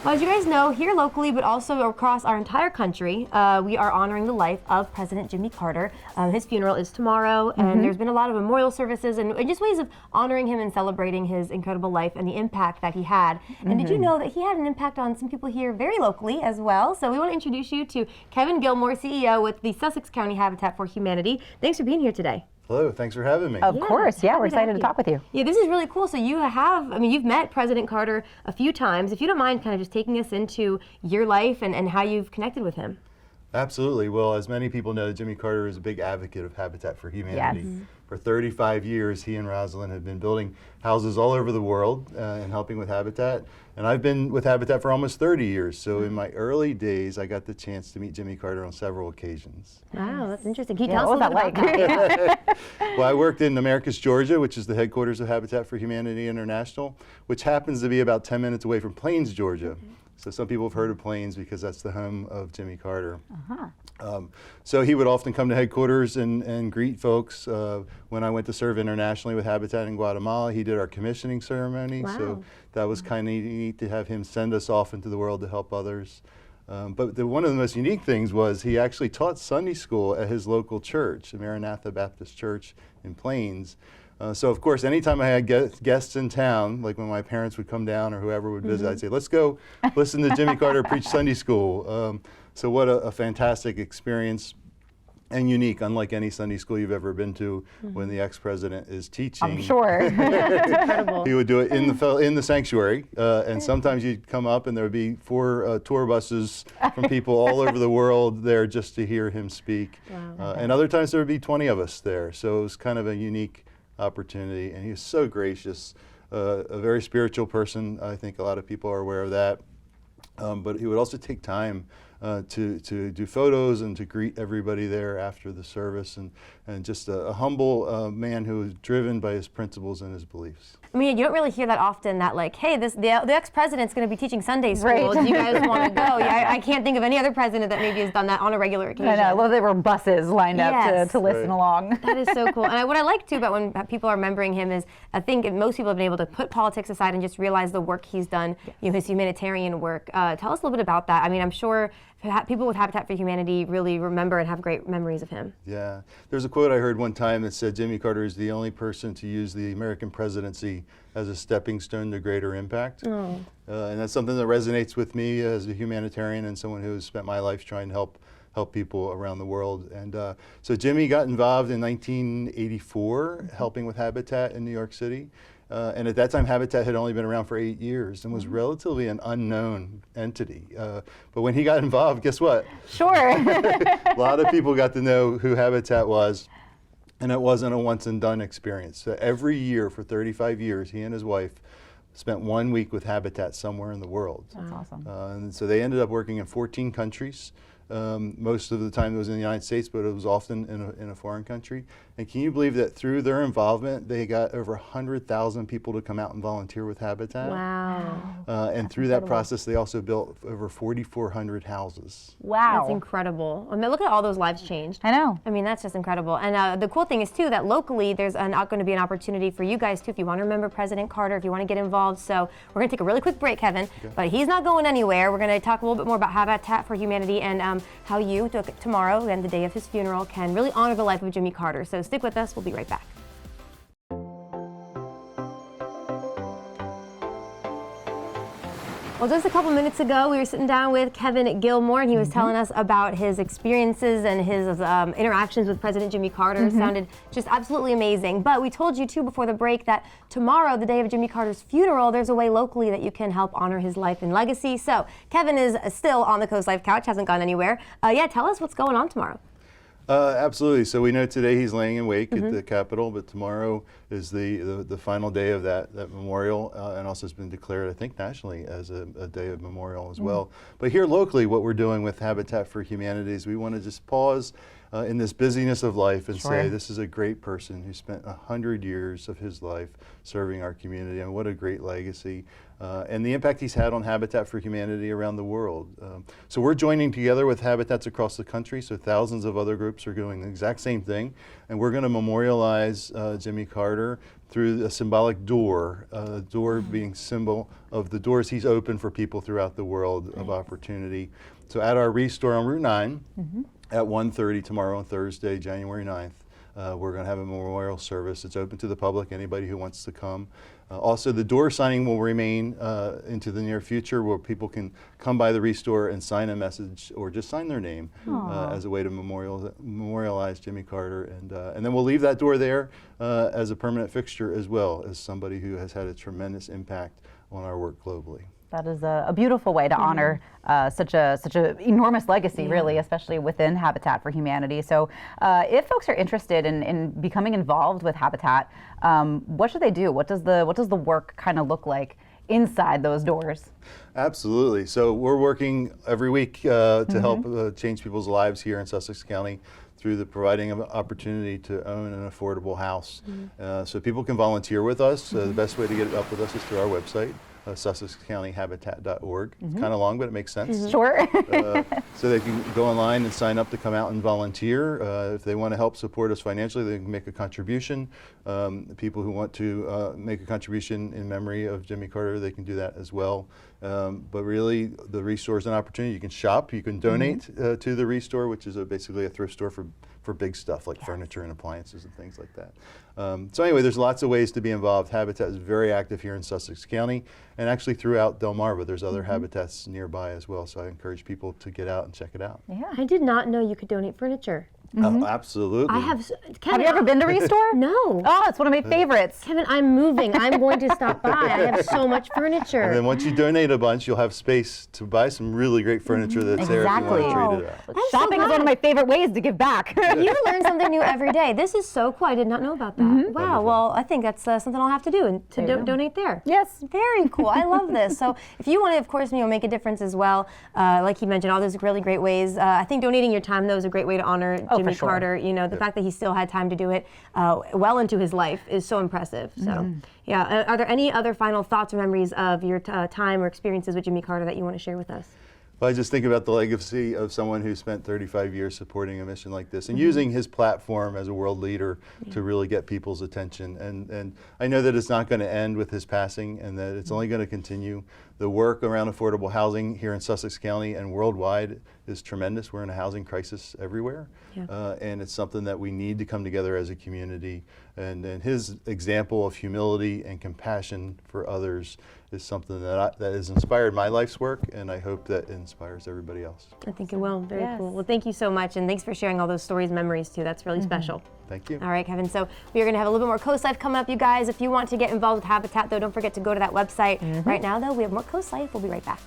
Well, as you guys know, here locally, but also across our entire country, we are honoring the life of President Jimmy Carter. His funeral is tomorrow, and there's been a lot of memorial services and just ways of honoring him and celebrating his incredible life and the impact that he had. And did you know that he had an impact on some people here very locally as well? So we want to introduce you to Kevin Gilmore, CEO with the Sussex County Habitat for Humanity. Thanks for being here today. Hello, thanks for having me. Of course, yeah, we're excited to talk with you. Yeah, this is really cool. So you have, you've met President Carter a few times. If you don't mind kind of just taking us into your life and how you've connected with him. Absolutely. Well, as many people know, Jimmy Carter is a big advocate of Habitat for Humanity. Yes. For 35 years, he and Rosalind have been building houses all over the world and helping with Habitat. And I've been with Habitat for almost 30 years. So in my early days, I got the chance to meet Jimmy Carter on several occasions. Wow, that's interesting. Can you tell us what a was little bit about that? Well, I worked in Americus, Georgia, which is the headquarters of Habitat for Humanity International, which happens to be about 10 minutes away from Plains, Georgia. So some people have heard of Plains because that's the home of Jimmy Carter. So he would often come to headquarters and greet folks. When I went to serve internationally with Habitat in Guatemala, he did our commissioning ceremony. Wow. So that was kind of neat to have him send us off into the world to help others. But one of the most unique things was he actually taught Sunday school at his local church, Maranatha Baptist Church in Plains. So of course, anytime I had guests in town, like when my parents would come down or whoever would visit, I'd say, let's go listen to Jimmy Carter preach Sunday school. So what a fantastic experience and unique, unlike any Sunday school you've ever been to when the ex-president is teaching. I'm sure. That's incredible. He would do it in the sanctuary, and sometimes you'd come up and there would be 4 tour buses from people all over the world there just to hear him speak. Wow. And other times there would be 20 of us there, so it was kind of a unique opportunity, and he was so gracious, a very spiritual person. I think a lot of people are aware of that, but he would also take time to do photos and to greet everybody there after the service, and just a humble man who was driven by his principles and his beliefs. I mean, you don't really hear that often, that like, hey, the ex-president's going to be teaching Sunday school. Right. Do you guys want to go? Yeah, I can't think of any other president that maybe has done that on a regular occasion. I know, I love there were buses lined up to listen along. That is so cool. And what I like too about when people are remembering him is, I think most people have been able to put politics aside and just realize the work he's done, his humanitarian work. Tell us a little bit about that. I mean, I'm sure people with Habitat for Humanity really remember and have great memories of him. Yeah, there's a quote I heard one time that said Jimmy Carter is the only person to use the American presidency as a stepping stone to greater impact. And that's something that resonates with me as a humanitarian and someone who has spent my life trying to help people around the world. And so Jimmy got involved in 1984 helping with Habitat in New York City. And at that time, Habitat had only been around for 8 years and was relatively an unknown entity. But when he got involved, guess what? Sure. A lot of people got to know who Habitat was, and it wasn't a once and done experience. So every year for 35 years, he and his wife spent 1 week with Habitat somewhere in the world. That's awesome. And so they ended up working in 14 countries. Most of the time it was in the United States, but it was often in a foreign country. And can you believe that through their involvement, they got over 100,000 people to come out and volunteer with Habitat? Wow. And through that process, they also built over 4,400 houses. Wow. That's incredible. I mean, look at all those lives changed. I know. I mean, that's just incredible. And the cool thing is, too, that locally there's not going to be an opportunity for you guys, too, if you want to remember President Carter, if you want to get involved. So we're going to take a really quick break, Kevin, but he's not going anywhere. We're going to talk a little bit more about Habitat for Humanity and how you, tomorrow and the day of his funeral, can really honor the life of Jimmy Carter. So stick with us. We'll be right back. Well, just a couple minutes ago, we were sitting down with Kevin Gilmore, and he was telling us about his experiences and his interactions with President Jimmy Carter. Sounded just absolutely amazing. But we told you, too, before the break that tomorrow, the day of Jimmy Carter's funeral, there's a way locally that you can help honor his life and legacy. So Kevin is still on the CoastLife couch, hasn't gone anywhere. Yeah, tell us what's going on tomorrow. Absolutely. So we know today he's laying in wake at the Capitol, but tomorrow is the final day of that memorial, and also has been declared, I think, nationally as a day of memorial as well. But here locally, what we're doing with Habitat for Humanity is we want to just pause in this busyness of life and Sure. say, this is a great person who spent 100 years of his life serving our community, and what a great legacy. And the impact he's had on Habitat for Humanity around the world. So we're joining together with habitats across the country, so thousands of other groups are doing the exact same thing, and we're going to memorialize Jimmy Carter through a symbolic door, door being symbol of the doors he's opened for people throughout the world of opportunity. So at our Restore on Route 9 at 1:30 tomorrow on Thursday, January 9th, we're going to have a memorial service. It's open to the public, anybody who wants to come. Also, the door signing will remain into the near future, where people can come by the Restore and sign a message or just sign their name as a way to memorialize Jimmy Carter. And then we'll leave that door there as a permanent fixture as well, as somebody who has had a tremendous impact on our work globally. That is a beautiful way to honor such a enormous legacy, really, especially within Habitat for Humanity. So if folks are interested in becoming involved with Habitat, what should they do? What does the work kind of look like inside those doors? Absolutely. So we're working every week to help change people's lives here in Sussex County through the providing of opportunity to own an affordable house. So people can volunteer with us. The best way to get up with us is through our website, SussexCountyHabitat.org. It's kind of long, but it makes sense. Sure. So they can go online and sign up to come out and volunteer. If they want to help support us financially, they can make a contribution. People who want to make a contribution in memory of Jimmy Carter, they can do that as well. But really, the Restore is an opportunity. You can shop, you can donate to the Restore, which is basically a thrift store for big stuff like furniture and appliances and things like that. So anyway, there's lots of ways to be involved. Habitat is very active here in Sussex County and actually throughout Delmarva. There's other habitats nearby as well, so I encourage people to get out and check it out. Yeah. I did not know you could donate furniture. Oh, absolutely. I have. Have Kevin, you ever been to Restore? No. Oh, it's one of my favorites. Kevin, I'm moving. I'm going to stop by. I have so much furniture. And then once you donate a bunch, you'll have space to buy some really great furniture that's there if you want to trade it out. Shopping is one of my favorite ways to give back. You learn something new every day. This is so cool. I did not know about that. Wow. Well, I think that's something I'll have to do and to donate there. Yes. Very cool. I love this. So if you want to, of course, make a difference as well, like you mentioned, all those really great ways. I think donating your time, though, is a great way to honor Jimmy Carter. The fact that he still had time to do it well into his life is so impressive. So, yeah. Are there any other final thoughts or memories of your time or experiences with Jimmy Carter that you want to share with us? Well, I just think about the legacy of someone who spent 35 years supporting a mission like this and using his platform as a world leader to really get people's attention. And I know that it's not going to end with his passing and that it's only going to continue. The work around affordable housing here in Sussex County and worldwide is tremendous. We're in a housing crisis everywhere. And it's something that we need to come together as a community. And his example of humility and compassion for others is something that has inspired my life's work, and I hope that inspires everybody else. I think it will. Very cool. Well, thank you so much, and thanks for sharing all those stories and memories, too. That's really special. Thank you. All right, Kevin. So we are going to have a little bit more Coast Life coming up, you guys. If you want to get involved with Habitat, though, don't forget to go to that website. Right now, though, we have more Coast Life. We'll be right back.